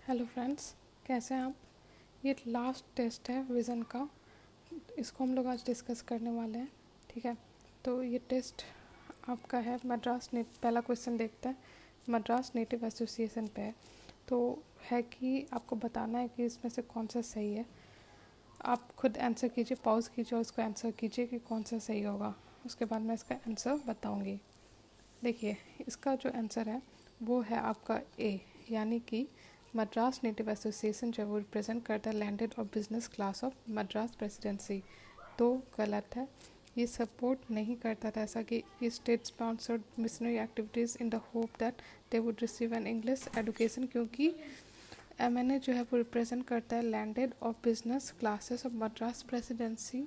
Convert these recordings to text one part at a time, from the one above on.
Hello friends, कैसे हैं आप। ये लास्ट टेस्ट है विज़न का। इसको हम लोग आज डिस्कस करने वाले हैं। ठीक है, तो ये टेस्ट आपका है मद्रास नेट। पहला क्वेश्चन देखते हैं, मद्रास नेटिव एसोसिएशन पे है। तो है कि आपको बताना है कि इसमें से कौन सा सही है। आप खुद आंसर कीजिए, पॉज कीजिए और उसको आंसर कीजिए कि कौन सा सही होगा। उसके बाद मैं इसका आंसर बताऊंगी। देखिए, इसका जो आंसर है वो है आपका ए, यानी कि मद्रास नेटिव एसोसिएशन जो वो रिप्रेजेंट करता है लैंडेड और business class of Madras presidency. तो गलत है, ये सपोर्ट नहीं करता था ऐसा कि state sponsored missionary activities in the hope that they would receive an English education, क्योंकि एमएनए जो है वो रिप्रेजेंट करता है लैंडेड और business classes of Madras presidency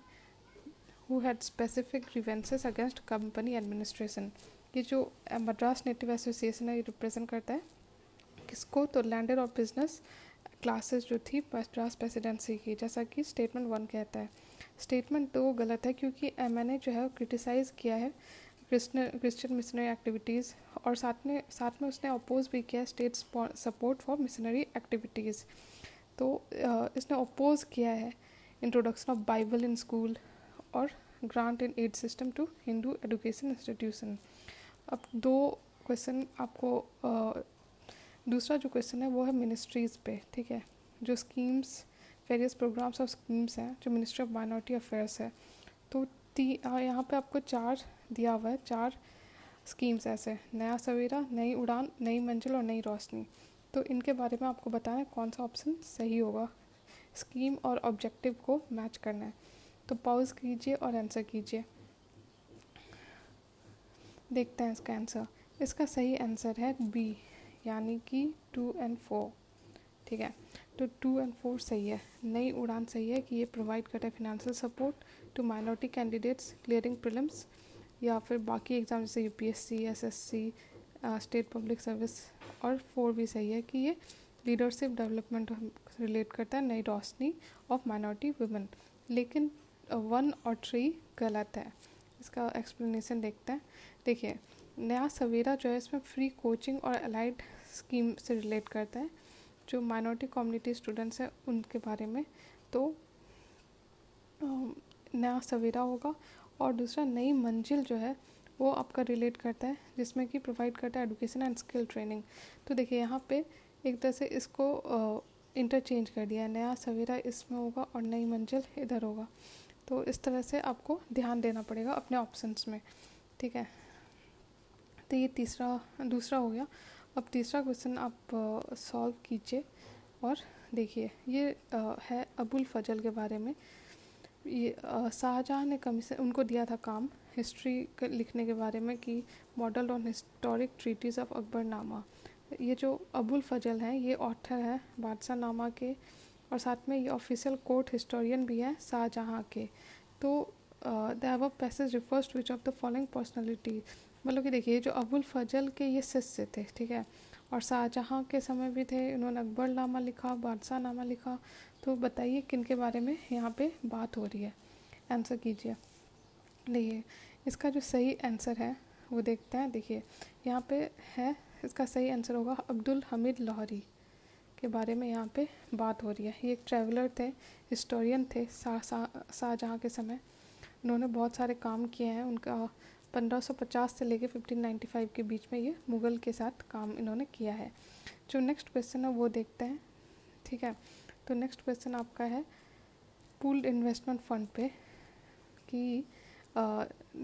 who had specific grievances against company administration. ये जो मद्रास नेटिव एसोसिएशन है ये रिप्रेजेंट करता है किसको, तो लैंडेड और बिजनेस क्लासेस जो थी मद्रास प्रेसिडेंसी की, जैसा कि स्टेटमेंट 1 कहता है। स्टेटमेंट 2 गलत है क्योंकि एमएनए जो है क्रिटिसाइज़ किया है क्रिश्चियन मिशनरी एक्टिविटीज़ और साथ में उसने अपोज भी किया state support for missionary activities. तो इसने अपोज किया है introduction of Bible in school और grant in aid system to Hindu education institution. अब दो क्वेश्चन आपको दूसरा जो क्वेश्चन है वो है मिनिस्ट्रीज़ पे। ठीक है, जो स्कीम्स वेरियस प्रोग्राम्स और स्कीम्स हैं जो मिनिस्ट्री ऑफ माइनॉरिटी अफेयर्स है। तो यहाँ पे आपको 4 दिया हुआ है, 4 स्कीम्स ऐसे, नया सवेरा, नई उड़ान, नई मंजिल और नई रोशनी। तो इनके बारे में आपको बताना है कौन सा ऑप्शन सही होगा। स्कीम और ऑब्जेक्टिव को मैच करना है। तो पॉज कीजिए और आंसर कीजिए। देखते हैं इसका आंसर। इसका सही आंसर है बी, यानी कि 2 और 4। ठीक है, तो 2 और 4 सही है। नई उड़ान सही है कि ये प्रोवाइड करता है financial support to minority candidates clearing prelims या फिर बाकी एग्जाम जैसे UPSC, SSC, state public service. और 4 भी सही है कि ये लीडरशिप डेवलपमेंट रिलेट करता है, Nai Roshni of minority women. लेकिन 1 और 3 गलत है। इसका एक्सप्लेनेशन देखते हैं। देखिए, नया सवेरा जो है इसमें फ्री कोचिंग और अलाइड स्कीम से रिलेट करता है जो माइनॉरिटी कम्युनिटी स्टूडेंट्स हैं उनके बारे में। तो नया सवेरा होगा। और दूसरा नई मंजिल जो है वो आपका रिलेट करता है जिसमें कि प्रोवाइड करता है एजुकेशन एंड स्किल ट्रेनिंग। तो देखिए यहाँ पे एक तरह से इसको इंटरचेंज कर दिया है, नया सवेरा इसमें होगा और नई मंजिल इधर होगा। तो इस तरह से आपको ध्यान देना पड़ेगा अपने ऑप्शंस में। ठीक है, तो ये दूसरा हो गया। अब तीसरा क्वेश्चन आप सॉल्व कीजिए और देखिए ये है अबुल फजल के बारे में। ये शाहजहाँ ने कमीशन उनको दिया था काम हिस्ट्री लिखने के बारे में कि model on historic treaties of Akbarnama. ये जो अबुल फजल हैं ये ऑथर है बादशाह नामा के और साथ में ये ऑफिशियल कोर्ट हिस्टोरियन भी है शाहजहाँ के। तो the above passage refers to which of the following personality. मतलब कि देखिए जो अबुल फजल के ये शिष्य थे, ठीक है, और शाहजहाँ के समय भी थे, इन्होंने अकबरनामा लिखा, बादशाह नामा लिखा। तो बताइए किन के बारे में यहाँ पे बात हो रही है, आंसर कीजिए। देखिए इसका जो सही आंसर है वो देखते हैं। देखिए यहाँ पे है, इसका सही आंसर होगा अब्दुल हमीद लाहौरी के बारे में यहाँ पे बात हो रही है। ये एक ट्रैवलर थे, हिस्टोरियन थे शाहजहाँ के समय। उन्होंने बहुत सारे काम किए हैं। उनका 1550 से लेके 1595 के बीच में ये मुग़ल के साथ काम इन्होंने किया है। जो नेक्स्ट क्वेश्चन है वो देखते हैं। ठीक है, तो नेक्स्ट क्वेश्चन आपका है पूल्ड इन्वेस्टमेंट फंड पे कि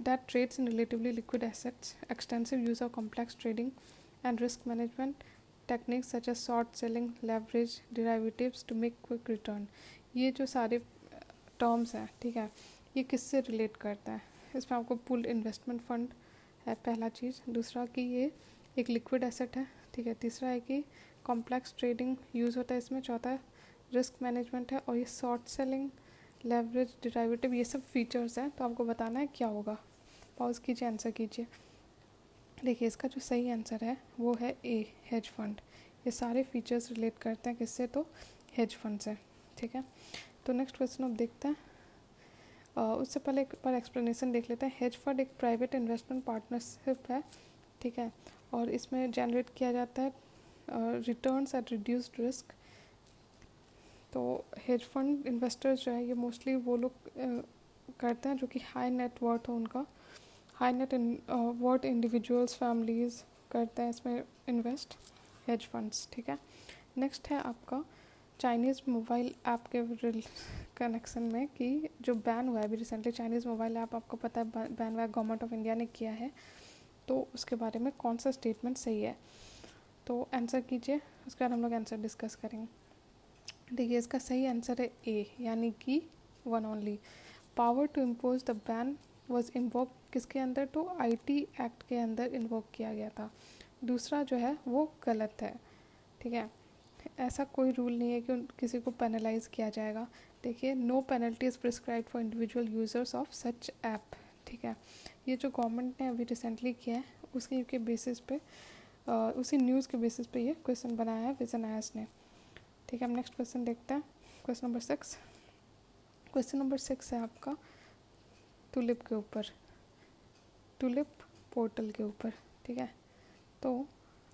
that trades in relatively liquid assets, extensive use of complex trading and risk management techniques such as short selling, leverage, derivatives to make quick return। ये जो सारे टर्म्स हैं, ठीक है, ये किससे रिलेट करता है। इसमें आपको पूल्ड इन्वेस्टमेंट फंड है पहला चीज़, दूसरा कि ये एक लिक्विड एसेट है, ठीक है, तीसरा है कि कॉम्प्लेक्स ट्रेडिंग यूज़ होता है इसमें, चौथा है रिस्क मैनेजमेंट है, और ये शॉर्ट सेलिंग, लेवरेज, डिराइवेटिव, ये सब फीचर्स हैं। तो आपको बताना है क्या होगा। पॉज कीजिए, आंसर कीजिए। देखिए इसका जो सही आंसर है वो है ए, हेज फंड। ये सारे फीचर्स रिलेट करते हैं किससे, तो हेज फंड से। ठीक है, तो नेक्स्ट क्वेश्चन अब देखते हैं। उससे पहले एक बार एक्सप्लेनेशन देख लेते हैं। हेज फंड एक प्राइवेट इन्वेस्टमेंट पार्टनरशिप है, ठीक है, और इसमें जनरेट किया जाता है रिटर्न्स एट रिड्यूस्ड रिस्क तो हेज फंड इन्वेस्टर्स जो है ये मोस्टली वो लोग करते हैं जो कि हाई नेट वर्थ हो उनका, high net worth individuals families करते हैं इसमें इन्वेस्ट, हेज फंड्स, ठीक है। नेक्स्ट है आपका चाइनीज़ मोबाइल ऐप के कनेक्शन में कि जो बैन हुआ है अभी रिसेंटली चाइनीज़ मोबाइल ऐप, आपको पता है बैन हुआ है, गवर्नमेंट ऑफ इंडिया ने किया है, तो उसके बारे में कौन सा स्टेटमेंट सही है, तो आंसर कीजिए, उसके बाद हम लोग आंसर डिस्कस करेंगे। देखिए इसका सही आंसर है ए, यानी कि one only. Power to impose the ban was invoke किसके अंदर, तो आईटी एक्ट के अंदर इन्वोक किया गया था। दूसरा जो है वो गलत है, ठीक है। ऐसा कोई रूल नहीं है कि किसी को पेनलाइज किया जाएगा। देखिए no penalty is prescribe for individual users of such app, ठीक है। ये जो गवर्नमेंट ने अभी रिसेंटली किया है उसके के बेसिस पे उसी न्यूज़ के बेसिस पे ये क्वेश्चन बनाया है विजन आयस ने, ठीक है। हम नेक्स्ट क्वेश्चन देखते हैं, क्वेश्चन नंबर 6। क्वेश्चन नंबर 6 है आपका टुलिप के ऊपर, टुलिप पोर्टल के ऊपर, ठीक है। तो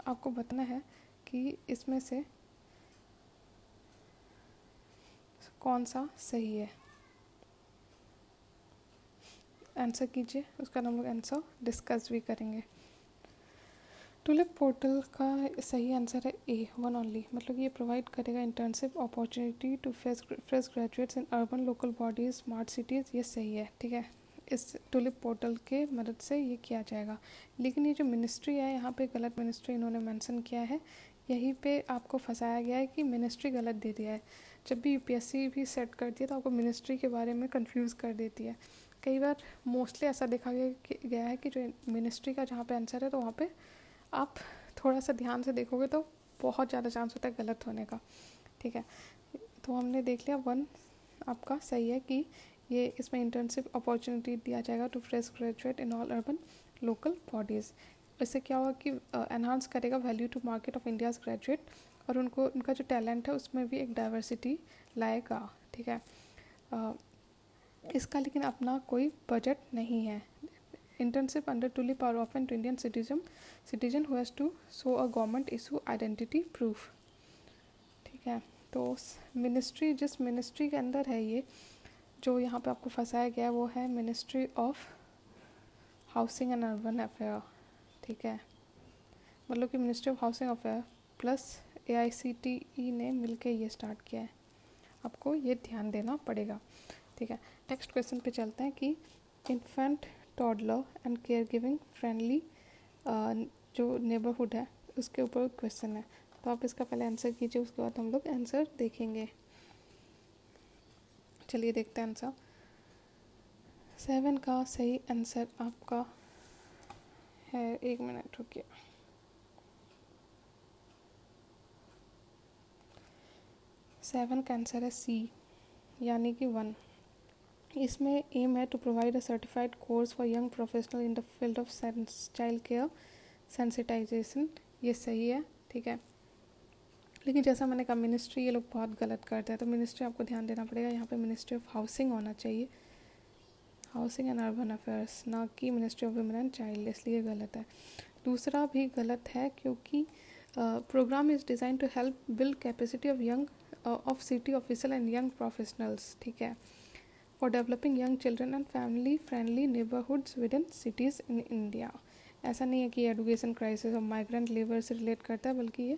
आपको बताना है कि इसमें से कौन सा सही है, आंसर कीजिए, उसका हम लोग आंसर डिस्कस भी करेंगे। टुलिप पोर्टल का सही आंसर है ए, वन ओनली, मतलब ये प्रोवाइड करेगा internship opportunity to fresh graduates in urban local bodies smart cities, ये सही है, ठीक है। इस टुलिप पोर्टल के मदद से ये किया जाएगा। लेकिन ये जो मिनिस्ट्री है यहाँ पे गलत मिनिस्ट्री इन्होंने मेंशन किया है, यहीं पे आपको फंसाया गया है कि मिनिस्ट्री गलत दे दिया है। जब भी यूपीएससी भी सेट करती है तो आपको मिनिस्ट्री के बारे में कंफ्यूज कर देती है। कई बार मोस्टली ऐसा देखा गया है कि जो मिनिस्ट्री का जहाँ पे आंसर है तो वहाँ पे आप थोड़ा सा ध्यान से देखोगे तो बहुत ज़्यादा चांस होता है गलत होने का, ठीक है। तो हमने देख लिया 1 आपका सही है कि ये इसमें इंटर्नशिप अपॉर्चुनिटी दिया जाएगा to fresh graduate in all urban local bodies. इससे क्या होगा कि एनहांस करेगा value to market of India's graduate, और उनको उनका जो टैलेंट है उसमें भी एक डाइवर्सिटी लाएगा, ठीक है। इसका लेकिन अपना कोई बजट नहीं है। Internship under TULIP are often to Indian citizen who has to show a government issue identity proof, ठीक है। तो मिनिस्ट्री जिस मिनिस्ट्री के अंदर है ये जो यहाँ पे आपको फंसाया गया है वो है ministry of housing and urban affair, ठीक है। मतलब कि ministry of housing affair plus AICTE ने मिलके ये स्टार्ट किया है, आपको ये ध्यान देना पड़ेगा, ठीक है। नेक्स्ट क्वेश्चन पे चलते हैं कि infant toddler and care giving friendly जो नेबरहुड है उसके ऊपर क्वेश्चन है, तो आप इसका पहले आंसर कीजिए, उसके बाद हम लोग आंसर देखेंगे। चलिए देखते हैं आंसर। 7 का सही आंसर आपका है, 1 मिनट रुकिए। सेवन का आंसर है सी, यानी कि 1। इसमें एम है to provide a certified course for young professional in the field of child care sensitisation, ये सही है, ठीक है। लेकिन जैसा मैंने कहा मिनिस्ट्री ये लोग बहुत गलत करते हैं, तो मिनिस्ट्री आपको ध्यान देना पड़ेगा, यहाँ पे मिनिस्ट्री ऑफ हाउसिंग होना चाहिए, हाउसिंग एंड अर्बन अफेयर्स, ना कि ministry of women and child, इसलिए गलत है। दूसरा भी गलत है क्योंकि program is design to help build capacity of young of city officer and young professionals, ठीक है, for developing young children and family friendly neighbourhoods within cities in India. ऐसा नहीं है कि एजुकेशन क्राइसिस और माइग्रेंट लेबर से relate करता है, बल्कि ये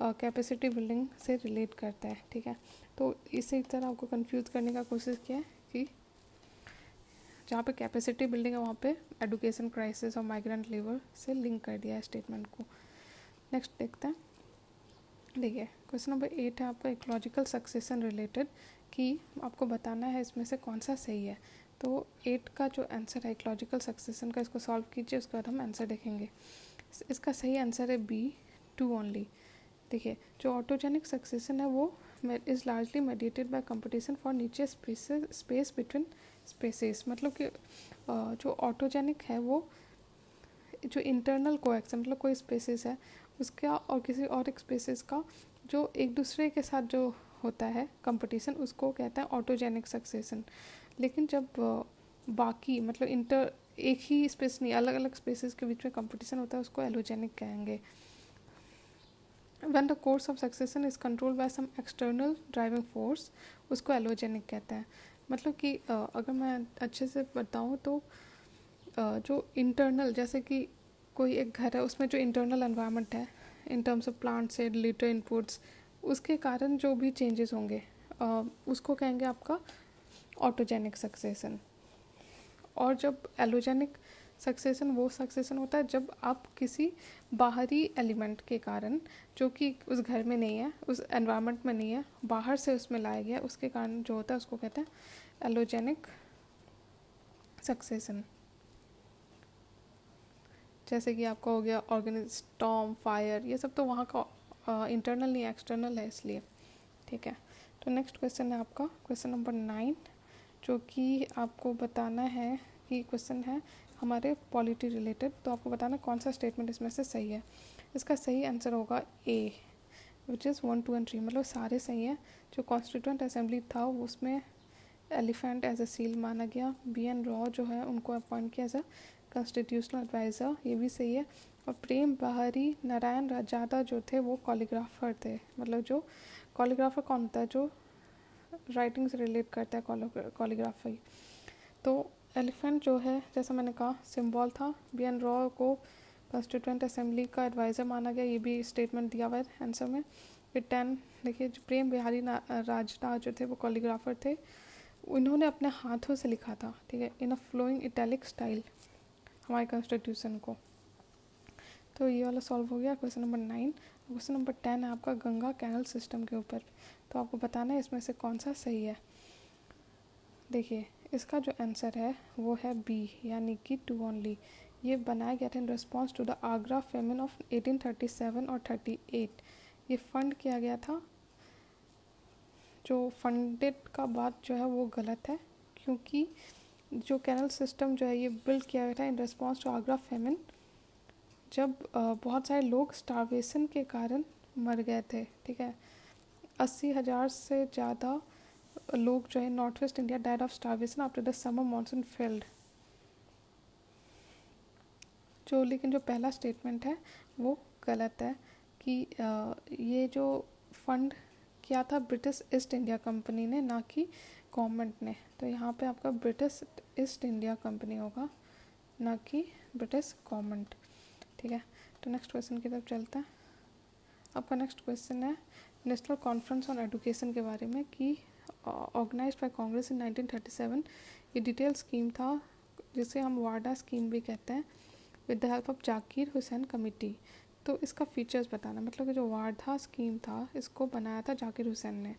कैपेसिटी बिल्डिंग से रिलेट करता है, ठीक है। तो इसी तरह आपको कंफ्यूज करने का कोशिश किया है कि जहाँ पे कैपेसिटी बिल्डिंग है वहाँ पे एजुकेशन क्राइसिस और माइग्रेंट लेबर से लिंक कर दिया है स्टेटमेंट को। नेक्स्ट देखते हैं, देखिए क्वेश्चन नंबर 8 है आपका इकोलॉजिकल सक्सेशन रिलेटेड, कि आपको बताना है इसमें से कौन सा सही है। तो 8 का जो आंसर है इकोलॉजिकल सक्सेशन का, इसको सॉल्व कीजिए, उसके बाद हम आंसर देखेंगे। इसका सही आंसर है बी, 2 ओनली। देखिए जो ऑटोजेनिक सक्सेशन है वो is largely mediated bye competition for नीचे स्पेस बिटवीन स्पेसिस, मतलब कि जो ऑटोजेनिक है वो जो इंटरनल कोएक्शन मतलब कोई स्पेसिस है उसका और किसी और एक स्पेसिस का जो एक दूसरे के साथ जो होता है कंपटीशन, उसको कहते हैं ऑटोजेनिक सक्सेशन। लेकिन जब बाकी मतलब एक ही स्पेस नहीं अलग अलग स्पेसिस के बीच में कंपटीशन होता है उसको एलोजेनिक कहेंगे। When the course of succession is control by some external driving force, उसको एलोजेनिक कहते हैं। मतलब कि अगर मैं अच्छे से बताऊँ तो जो इंटरनल, जैसे कि कोई एक घर है उसमें जो इंटरनल एनवायरनमेंट है इन टर्म्स ऑफ प्लांट से लिटर इनपुट्स, उसके कारण जो भी चेंजेस होंगे उसको कहेंगे आपका ऑटोजेनिक सक्सेशन। और जब एलोजेनिक सक्सेशन वो सक्सेशन होता है जब आप किसी बाहरी एलिमेंट के कारण, जो कि उस घर में नहीं है, उस एनवायरनमेंट में नहीं है, बाहर से उसमें लाया गया, उसके कारण जो होता है उसको कहते हैं एलोजेनिक सक्सेशन। जैसे कि आपका हो गया ऑर्गेनिक स्टॉर्म, फायर, ये सब तो वहाँ का इंटरनल नहीं एक्सटर्नल है, इसलिए ठीक है। तो नेक्स्ट क्वेश्चन है आपका क्वेश्चन नंबर 9, जो कि आपको बताना है कि क्वेश्चन है हमारे पॉलिटी रिलेटेड। तो आपको बताना कौन सा स्टेटमेंट इसमें से सही है। इसका सही आंसर होगा ए, विच इज़ 1, 2 एंड 3, मतलब सारे सही हैं। जो कॉन्स्टिट्यूएंट असेंबली था उसमें एलिफेंट एज अ सील माना गया। बी एन रॉ जो है उनको अपॉइंट किया एज अ कॉन्स्टिट्यूशनल एडवाइज़र, ये भी सही है। और प्रेम बहारी नारायण रजादा जो थे वो कॉलीग्राफर थे। मतलब जो कॉलीग्राफर कौन होता है, जो राइटिंग से रिलेट करता है कॉलीग्राफी। तो एलिफेंट जो है जैसा मैंने कहा सिंबल था। बी एन रॉ को कॉन्स्टिट्यूएंट असेंबली का एडवाइज़र माना गया, ये भी स्टेटमेंट दिया हुआ है आंसर में। फिर 10 देखिए, जो प्रेम बिहारी राजदा जो थे वो कॉलीग्राफर थे। उन्होंने अपने हाथों से लिखा था, ठीक है, इन अ फ्लोइंग इटैलिक स्टाइल हमारे कॉन्स्टिट्यूशन को। तो ये वाला सॉल्व हो गया क्वेश्चन नंबर 9। क्वेश्चन नंबर 10 है आपका गंगा कैनल सिस्टम के ऊपर। तो आपको बताना है इसमें से कौन सा सही है। देखिए, इसका जो आंसर है वो है बी, यानी कि 2 ओनली। ये बनाया गया था in response to the Agra famine of 1837 और 38। ये फंड किया गया था। जो फंडेड का बात जो है वो गलत है, क्योंकि जो कैनल सिस्टम जो है ये बिल्ड किया गया था in response to Agra famine, जब बहुत सारे लोग स्टारवेशन के कारण मर गए थे, ठीक है। 80,000 से ज़्यादा लोग जो है north west India died of starvation after the summer monsoon failed. जो लेकिन जो पहला स्टेटमेंट है वो गलत है कि ये जो फंड किया था ब्रिटिश ईस्ट इंडिया कंपनी ने, ना कि गवर्नमेंट ने। तो यहाँ पे आपका ब्रिटिश ईस्ट इंडिया कंपनी होगा, ना कि ब्रिटिश गवर्नमेंट, ठीक है। तो नेक्स्ट क्वेश्चन की तरफ चलते हैं। आपका नेक्स्ट क्वेश्चन है नेशनल कॉन्फ्रेंस ऑन एजुकेशन के बारे में, कि ऑर्गेनाइज्ड बाय कांग्रेस इन 1937। ये डिटेल स्कीम था जिसे हम वाडा स्कीम भी कहते हैं, with the help of Zakir Hussain committee. तो इसका फीचर्स बताना, मतलब कि जो वाडा स्कीम था इसको बनाया था जाकिर हुसैन ने।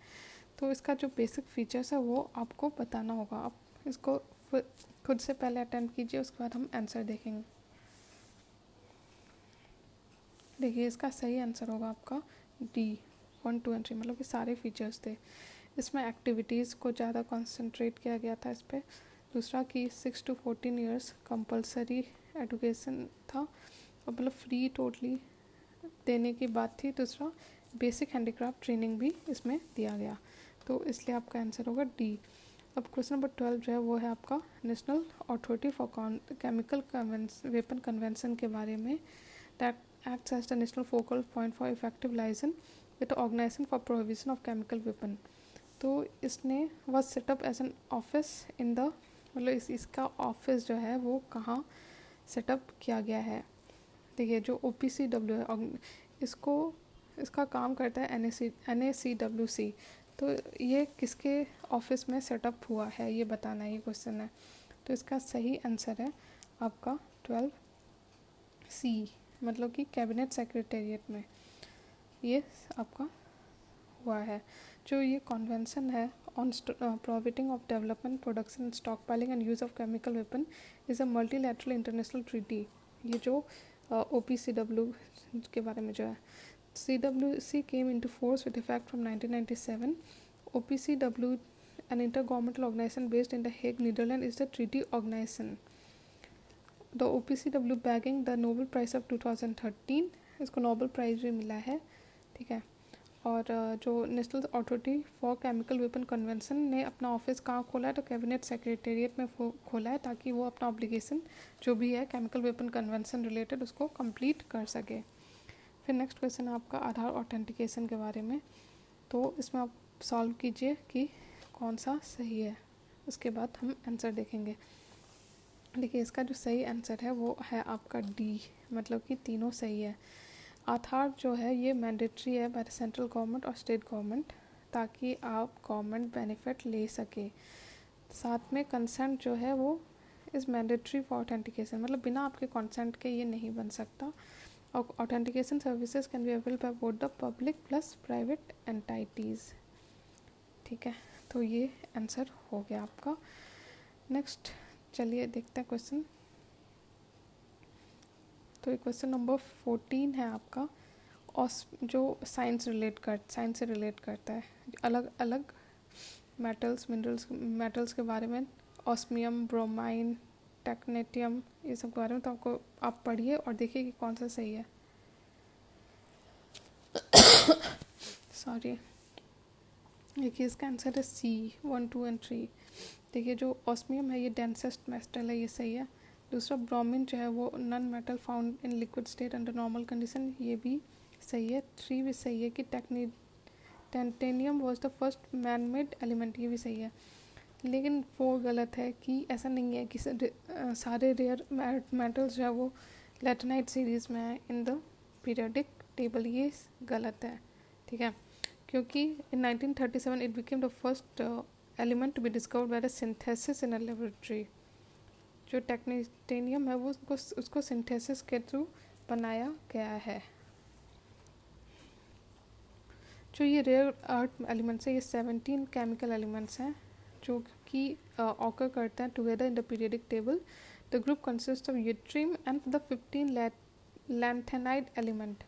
तो इसका जो बेसिक फीचर्स है वो आपको बताना होगा। आप इसको खुद से पहले अटेम्प्ट कीजिए, उसके बाद हम आंसर देखेंगे। देखिए, इसका सही आंसर होगा आपका डी, 1, 2 एंड 3, मतलब कि सारे फीचर्स थे। इसमें एक्टिविटीज़ को ज़्यादा कंसंट्रेट किया गया था इस पर। दूसरा कि 6 to 14 ईयर्स कंपलसरी एजुकेशन था, और मतलब फ्री टोटली देने की बात थी। दूसरा बेसिक हैंडीक्राफ्ट ट्रेनिंग भी इसमें दिया गया, तो इसलिए आपका आंसर होगा डी। अब क्वेश्चन नंबर 12 जो है वो है आपका national authority for chemical weapon convention के बारे में, that acts as the national focal point for effective liaison with the Organization for Prohibition of Chemical Weapon। तो इसने was set up as an office in the, मतलब इसका office जो है वो कहाँ सेटअप किया गया है। देखिए, जो OPCW है इसका काम करता है NACWC। तो ये किसके ऑफिस में सेटअप हुआ है ये बताना है, ये क्वेश्चन है। तो इसका सही आंसर है आपका 12C, मतलब कि कैबिनेट सेक्रेटेरिएट में ये आपका हुआ है। जो ये कन्वेंशन है on prohibiting of development, production, stock piling and use of chemical weapon is a multilateral international treaty. ये जो OPCW के बारे में जो है, CWC came into force with effect from 1997। OPCW, an intergovernmental organization based in The Hague, Netherlands, is the treaty organization. The OPCW bagging the Nobel prize of 2013, इसको Nobel prize भी मिला है, ठीक है। और जो national authority for chemical weapon convention ने अपना ऑफिस कहाँ खोला है, तो कैबिनेट सेक्रेटेरिएट में खोला है, ताकि वो अपना ऑब्लिगेशन जो भी है केमिकल वेपन कन्वेंशन रिलेटेड उसको कंप्लीट कर सके। फिर नेक्स्ट क्वेश्चन है आपका आधार ऑथेंटिकेशन के बारे में। तो इसमें आप सॉल्व कीजिए कि कौन सा सही है, उसके बाद हम आंसर देखेंगे। देखिए इसका जो सही आंसर है वो है आपका डी, मतलब कि तीनों सही है। आधार जो है ये मैंडेटरी है बाय द सेंट्रल गवर्नमेंट और स्टेट गवर्नमेंट, ताकि आप गवर्नमेंट बेनिफिट ले सके। साथ में कंसेंट जो है वो इज़ मैंडेटरी फॉर ऑथेंटिकेशन, मतलब बिना आपके कंसेंट के ये नहीं बन सकता। और authentication services can be available by both the public plus private एंटाइटीज़। ठीक है, तो ये आंसर हो गया आपका। नेक्स्ट चलिए देखते हैं क्वेश्चन। तो ये क्वेश्चन नंबर 14 है आपका, जो साइंस से रिलेट करता है। अलग अलग मेटल्स के बारे में, ऑस्मियम, ब्रोमाइन, टेक्नेटियम, ये सब के बारे में। तो आपको आप पढ़िए और देखिए कि कौन सा सही है। सॉरी, देखिए इसका आंसर है सी 1, 2 एंड 3। देखिए जो ऑस्मियम है ये डेंसेस्ट मेटल है, ये सही है। दूसरा ब्रोमीन जो है वो non metal found in liquid state under normal condition, ये भी सही है। 3 भी सही है कि titanium was the first man made element, ये भी सही है। लेकिन वो गलत है कि ऐसा नहीं है कि सारे रेयर मेटल्स जो है वो लैटेनाइट सीरीज़ में है इन द पीरियोडिक टेबल, ये गलत है। ठीक है, क्योंकि in 1937 it became the first element to be discovered by the synthesis in a laboratory. जो टाइटेनियम है वो उसको सिंथेसिस के थ्रू बनाया गया है। जो ये रेयर अर्थ एलिमेंट्स है ये 17 केमिकल एलिमेंट्स हैं जो कि ऑकर करते हैं together in the periodic table. The group consist of yttrium and the 15 lanthanide element.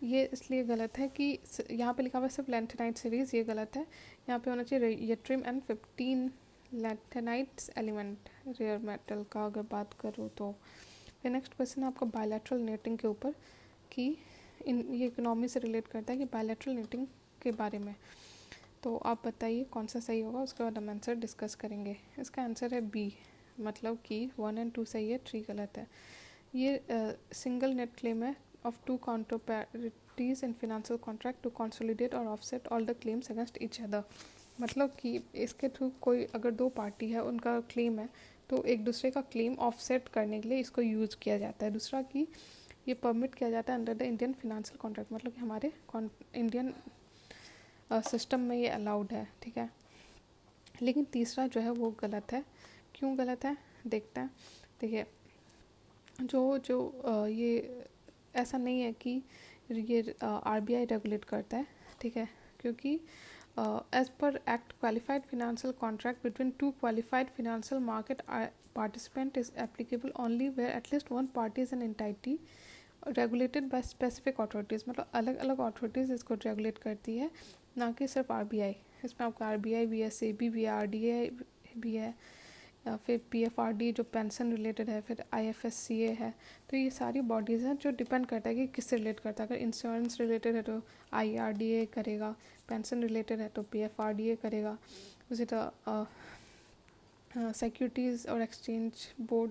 ये इसलिए गलत है कि यहाँ पे लिखा हुआ है सिर्फ लैंथेनाइड सीरीज़, ये गलत है। यहाँ पे होना चाहिए yttrium and 15 lanthanides element rare metal का अगर बात करूँ तो। फिर नेक्स्ट क्वेश्चन है आपका बायलैटरल नेटिंग के ऊपर, कि ये इकोनॉमी से रिलेट करता है कि बायलैटरल नेटिंग के बारे में। तो आप बताइए कौन सा सही होगा, उसके बाद हम आंसर डिस्कस करेंगे। इसका आंसर है बी, मतलब कि 1 और 2 सही है, 3 गलत है। ये सिंगल नेट क्लेम है of two counterparties in financial contract to consolidate or offset all the claims against each other। मतलब कि इसके थ्रू कोई अगर दो पार्टी है उनका क्लेम है तो एक दूसरे का क्लेम ऑफसेट करने के लिए इसको यूज़ किया जाता है। दूसरा कि ये परमिट किया जाता है under the Indian financial contract, मतलब कि हमारे इंडियन सिस्टम में ये अलाउड है। ठीक है, लेकिन तीसरा जो है वो गलत है। क्यों गलत है देखते हैं। देखिए जो ये ऐसा नहीं है कि ये आरबीआई रेगुलेट करता है। ठीक है, क्योंकि as per act qualified financial contract between two qualified financial market participant is applicable only where at least one party is an entity regulated by specific authorities. मतलब अलग अलग अथॉरिटीज़ इसको रेगुलेट करती है, ना कि सिर्फ आरबीआई। इसमें आपका आरबीआई भी है, सेबी भी है, आरडीए भी है, फिर पीएफआरडी जो पेंशन रिलेटेड है, फिर आईएफएससीए है। तो ये सारी बॉडीज़ हैं जो डिपेंड करता है कि किससे रिलेट करता है। अगर इंश्योरेंस रिलेटेड है तो आईआरडीए करेगा, पेंशन रिलेटेड है तो पीएफआरडीए करेगा, उसी तरह सिक्योरिटीज़ और एक्सचेंज बोर्ड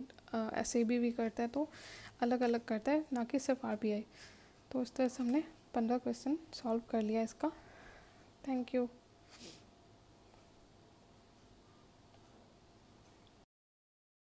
एसएबी भी करता है। तो अलग अलग करता है, ना कि सिर्फ आरबीआई। तो इस तरह से हमने 15 क्वेश्चन सॉल्व कर लिया इसका। Thank you.